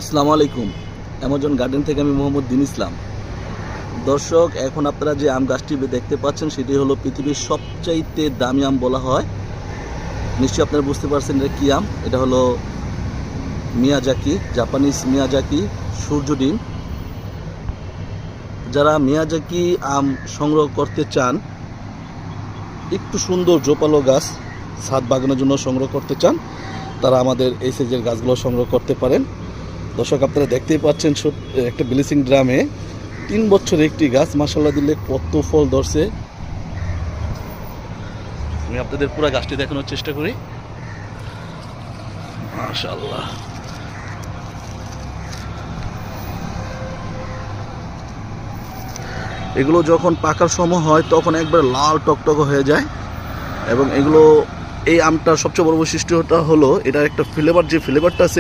আসসালামু আলাইকুম। Amazon garden থেকে আমি মোহাম্মদ দিন ইসলাম। দর্শক, এখন আপনারা যে আম গাছটি দেখতে পাচ্ছেন সেটি হলো পৃথিবীর সবচাইতে দামি আম বলা হয়। নিশ্চয়ই আপনারা বুঝতে পারছেন এটা কী আম। এটা হলো মিয়াজাকি, জাপানিজ মিয়াজাকি সূর্য ডিম। যারা মিয়াজাকি আম সংগ্রহ করতে চান, একটু সুন্দর জোপালো গাছ ছাদ বাগানের জন্য সংগ্রহ করতে চান, তারা আমাদের এই সাইজের গাছগুলো সংগ্রহ করতে পারেন। দর্শক, আপনারা দেখতেই পাচ্ছেন একটা ব্লিচিং ড্রামে 3 বছরের একটি গাছ, মাশাআল্লাহ দিলে কত ফল ধরছে। আমি আপনাদের পুরো গাছটি দেখানোর চেষ্টা করি। মাশাআল্লাহ, এগুলো যখন পাকার সময় হয় তখন একবার লাল টকটক হয়ে যায়। এবং এই আমটার সবচেয়ে বড় বৈশিষ্ট্যটা হলো এটার একটা ফ্লেভার, যে ফ্লেভারটা আছে